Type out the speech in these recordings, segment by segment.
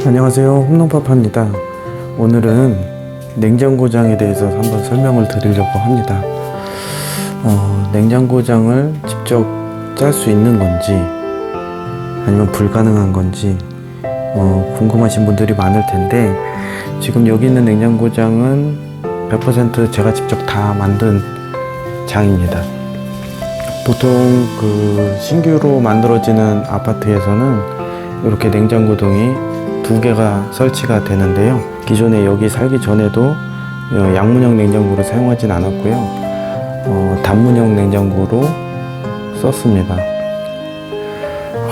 안녕하세요, 홈런파파입니다. 오늘은 냉장고장에 대해서 한번 설명을 드리려고 합니다. 냉장고장을 직접 짤 수 있는 건지 아니면 불가능한 건지 궁금하신 분들이 많을 텐데, 지금 여기 있는 냉장고장은 100% 제가 직접 다 만든 장입니다. 보통 그 신규로 만들어지는 아파트에서는 이렇게 냉장고등이 두 개가 설치가 되는데요. 기존에 여기 살기 전에도 양문형 냉장고를 사용하진 않았고요. 단문형 냉장고로 썼습니다.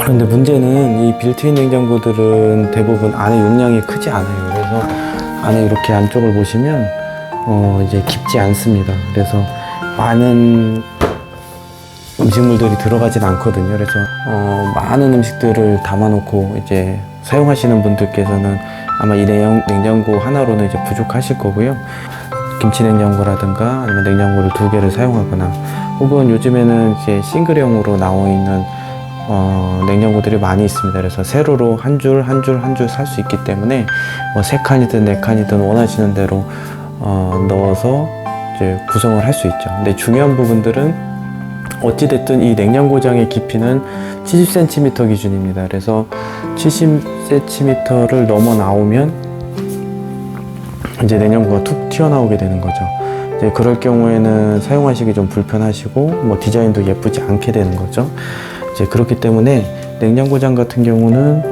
그런데 문제는 이 빌트인 냉장고들은 대부분 안에 용량이 크지 않아요. 그래서 안에 이렇게 안쪽을 보시면 이제 깊지 않습니다. 그래서 많은 음식물들이 들어가진 않거든요. 그래서 많은 음식들을 담아놓고 이제 사용하시는 분들께서는 아마 이 냉장고 하나로는 이제 부족하실 거고요. 김치 냉장고라든가 아니면 냉장고를 두 개를 사용하거나, 혹은 요즘에는 이제 싱글형으로 나와 있는 냉장고들이 많이 있습니다. 그래서 세로로 한 줄 살 수 있기 때문에 뭐 3칸이든 4칸이든 원하시는 대로 넣어서 이제 구성을 할 수 있죠. 근데 중요한 부분들은 어찌됐든 이 냉장고장의 깊이는 70cm 기준입니다. 그래서 70cm를 넘어 나오면 이제 냉장고가 툭 튀어나오게 되는 거죠. 이제 그럴 경우에는 사용하시기 좀 불편하시고 뭐 디자인도 예쁘지 않게 되는 거죠. 이제 그렇기 때문에 냉장고장 같은 경우는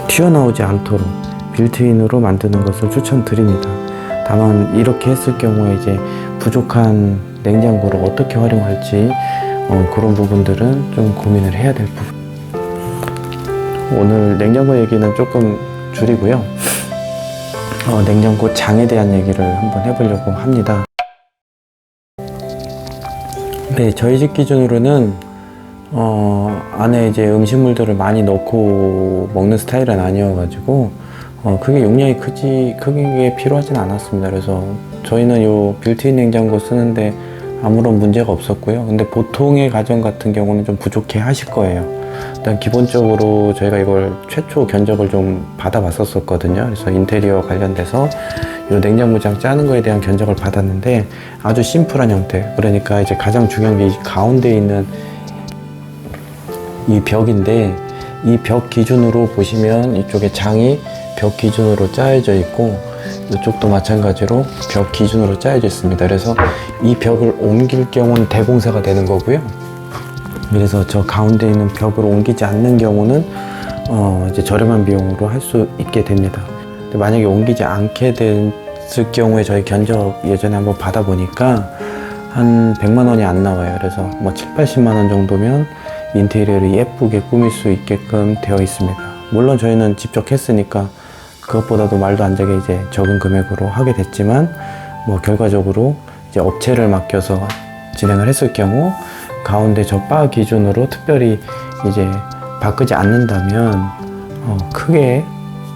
튀어나오지 않도록 빌트인으로 만드는 것을 추천드립니다. 다만 이렇게 했을 경우에 이제 부족한 냉장고를 어떻게 활용할지 그런 부분들은 좀 고민을 해야 될 부분. 오늘 냉장고 얘기는 조금 줄이고요. 냉장고 장에 대한 얘기를 한번 해보려고 합니다. 네, 저희 집 기준으로는 안에 이제 음식물들을 많이 넣고 먹는 스타일은 아니어가지고 크게 용량이 크게 필요하진 않았습니다. 그래서 저희는 요 빌트인 냉장고 쓰는데 아무런 문제가 없었고요. 근데 보통의 가정 같은 경우는 좀 부족해 하실 거예요. 일단 기본적으로 저희가 이걸 최초 견적을 좀 받아봤었거든요. 그래서 인테리어 관련돼서 이 냉장고장 짜는 거에 대한 견적을 받았는데 아주 심플한 형태. 그러니까 이제 가장 중요한 게 이 가운데 있는 이 벽인데, 이 벽 기준으로 보시면 이쪽에 장이 벽 기준으로 짜여져 있고 이쪽도 마찬가지로 벽 기준으로 짜여져 있습니다. 그래서 이 벽을 옮길 경우는 대공사가 되는 거고요. 그래서 저 가운데 있는 벽을 옮기지 않는 경우는 이제 저렴한 비용으로 할 수 있게 됩니다. 근데 만약에 옮기지 않게 됐을 경우에 저희 견적 예전에 한번 받아보니까 한 100만 원이 안 나와요. 그래서 뭐 7, 80만 원 정도면 인테리어를 예쁘게 꾸밀 수 있게끔 되어 있습니다. 물론 저희는 직접 했으니까 그것보다도 말도 안 되게 이제 적은 금액으로 하게 됐지만, 뭐 결과적으로 이제 업체를 맡겨서 진행을 했을 경우 가운데 저 바 기준으로 특별히 이제 바꾸지 않는다면 크게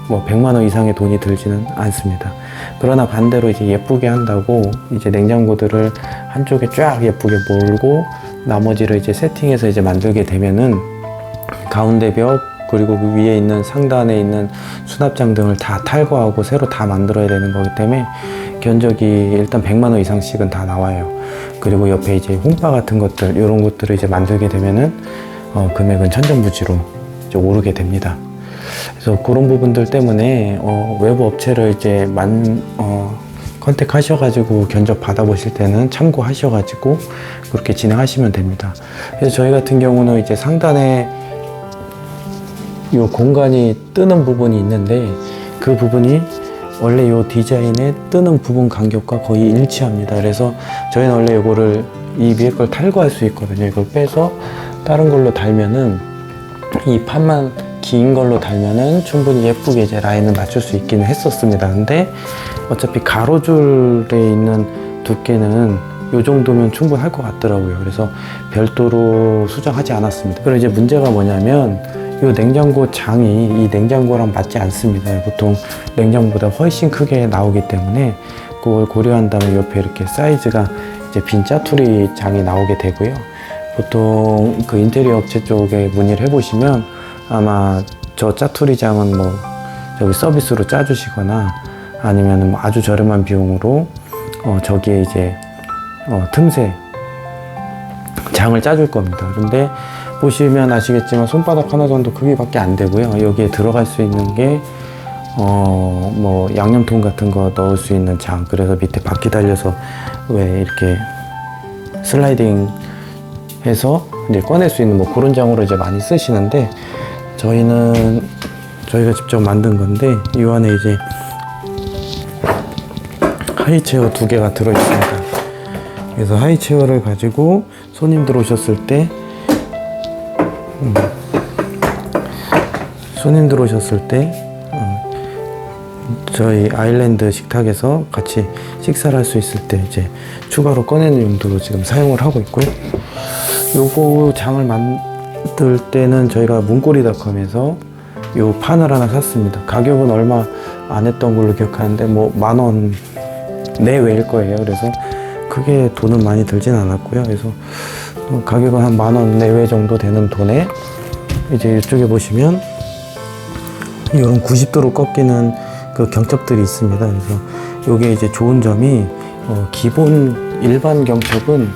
뭐 100만 원 이상의 돈이 들지는 않습니다. 그러나 반대로 이제 예쁘게 한다고 이제 냉장고들을 한쪽에 쫙 예쁘게 몰고 나머지를 이제 세팅해서 이제 만들게 되면은 가운데 벽 그리고 그 위에 있는 상단에 있는 수납장 등을 다 탈거하고 새로 다 만들어야 되는 거기 때문에 견적이 일단 100만 원 이상씩은 다 나와요. 그리고 옆에 이제 홈바 같은 것들, 이런 것들을 이제 만들게 되면은 금액은 천정부지로 이제 오르게 됩니다. 그래서 그런 부분들 때문에 외부 업체를 이제 컨택하셔가지고 견적 받아보실 때는 참고하셔가지고 그렇게 진행하시면 됩니다. 그래서 저희 같은 경우는 이제 상단에 이 공간이 뜨는 부분이 있는데 그 부분이 원래 이 디자인의 뜨는 부분 간격과 거의 일치합니다. 그래서 저희는 원래 이거를 이 위에 걸 탈거할 수 있거든요. 이걸 빼서 다른 걸로 달면은 이 판만 긴 걸로 달면은 충분히 예쁘게 이제 라인을 맞출 수 있기는 했었습니다. 근데 어차피 가로줄에 있는 두께는 요 정도면 충분할 것 같더라고요. 그래서 별도로 수정하지 않았습니다. 그리고 이제 문제가 뭐냐면 이 냉장고 장이 이 냉장고랑 맞지 않습니다. 보통 냉장고보다 훨씬 크게 나오기 때문에 그걸 고려한다면 옆에 이렇게 사이즈가 이제 빈 짜투리 장이 나오게 되고요. 보통 그 인테리어 업체 쪽에 문의를 해보시면 아마 저 짜투리 장은 뭐 저기 서비스로 짜주시거나 아니면 뭐 아주 저렴한 비용으로 저기에 이제 틈새 장을 짜줄 겁니다. 근데 보시면 아시겠지만 손바닥 하나 정도 크기밖에 안 되고요. 여기에 들어갈 수 있는 게 뭐 양념통 같은 거 넣을 수 있는 장, 그래서 밑에 바퀴 달려서 왜 이렇게 슬라이딩 해서 이제 꺼낼 수 있는 뭐 그런 장으로 이제 많이 쓰시는데, 저희가 직접 만든 건데 이 안에 이제 하이체어 2개가 들어 있습니다. 그래서 하이체어를 가지고 손님들 오셨을 때 저희 아일랜드 식탁에서 같이 식사를 할 수 있을 때 이제 추가로 꺼내는 용도로 지금 사용을 하고 있고요. 요거 장을 만들 때는 저희가 문고리닷컴에서 요 판을 하나 샀습니다. 가격은 얼마 안 했던 걸로 기억하는데 뭐 10,000원 내외일 거예요. 그래서 크게 돈은 많이 들진 않았고요. 그래서 가격은 한 10,000원 내외 정도 되는 돈에 이제 이쪽에 보시면 이런 90도로 꺾이는 그 경첩들이 있습니다. 그래서 요게 이제 좋은 점이 기본 일반 경첩은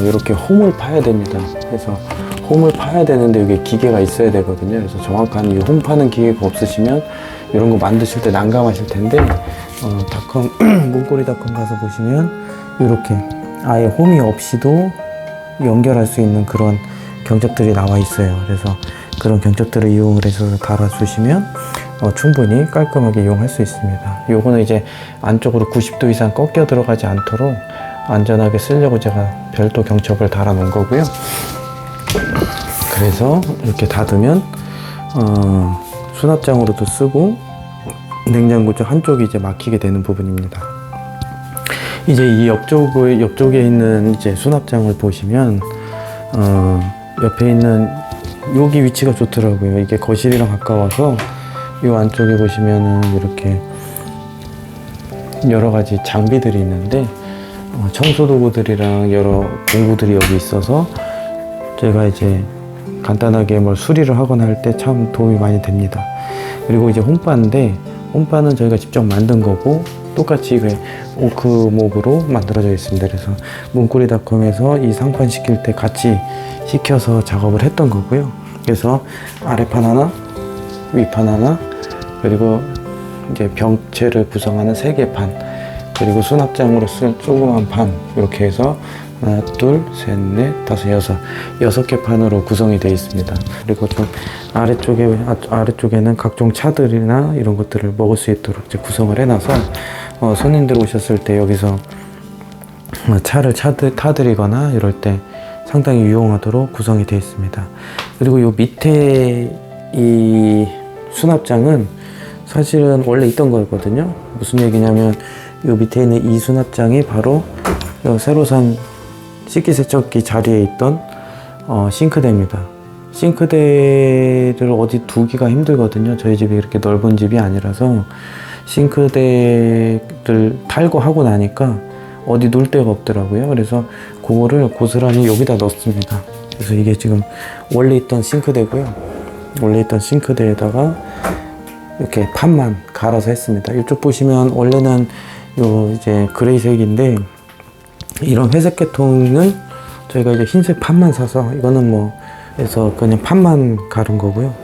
이렇게 홈을 파야 됩니다. 그래서 홈을 파야 되는데 이게 기계가 있어야 되거든요. 그래서 정확한 이 홈 파는 기계가 없으시면 이런 거 만드실 때 난감하실 텐데, 문고리닷컴 가서 보시면 이렇게 아예 홈이 없이도 연결할 수 있는 그런 경첩들이 나와 있어요. 그래서 그런 경첩들을 이용을 해서 달아주시면 충분히 깔끔하게 이용할 수 있습니다. 요거는 이제 안쪽으로 90도 이상 꺾여 들어가지 않도록 안전하게 쓰려고 제가 별도 경첩을 달아 놓은 거고요. 그래서 이렇게 닫으면 수납장으로도 쓰고 냉장고 쪽 한쪽이 이제 막히게 되는 부분입니다. 이제 이 옆쪽에 있는 이제 수납장을 보시면 옆에 있는 여기 위치가 좋더라고요. 이게 거실이랑 가까워서 이 안쪽에 보시면은 이렇게 여러 가지 장비들이 있는데 청소 도구들이랑 여러 공구들이 여기 있어서 제가 이제 간단하게 뭘 수리를 하거나 할 때 참 도움이 많이 됩니다. 그리고 이제 홈바인데, 홈바는 저희가 직접 만든 거고 똑같이 오크목으로 만들어져 있습니다. 그래서 문고리닷컴에서 이 상판 시킬 때 같이 시켜서 작업을 했던 거고요. 그래서 아래판 하나, 위판 하나, 그리고 이제 병체를 구성하는 3개 판, 그리고 수납장으로 쓸 조그만 판, 이렇게 해서 하나, 둘, 셋, 넷, 다섯, 여섯 개 판으로 구성이 되어 있습니다. 그리고 좀 아래쪽에는 각종 차들이나 이런 것들을 먹을 수 있도록 이제 구성을 해놔서 손님들 오셨을 때 여기서 차를 타드리거나 이럴 때 상당히 유용하도록 구성이 되어 있습니다. 그리고 요 밑에 이 수납장은 사실은 원래 있던 거였거든요. 무슨 얘기냐면 요 밑에 있는 이 수납장이 바로 요 새로 산 식기세척기 자리에 있던 싱크대입니다. 싱크대를 어디 두기가 힘들거든요. 저희 집이 이렇게 넓은 집이 아니라서 싱크대를 탈거하고 나니까 어디 놓을 데가 없더라고요. 그래서 그거를 고스란히 여기다 넣습니다. 그래서 이게 지금 원래 있던 싱크대고요. 원래 있던 싱크대에다가 이렇게 판만 갈아서 했습니다. 이쪽 보시면 원래는 요 이제 그레이색인데, 이런 회색 계통은 저희가 이제 흰색 판만 사서 이거는 뭐 해서 그냥 판만 가른 거고요.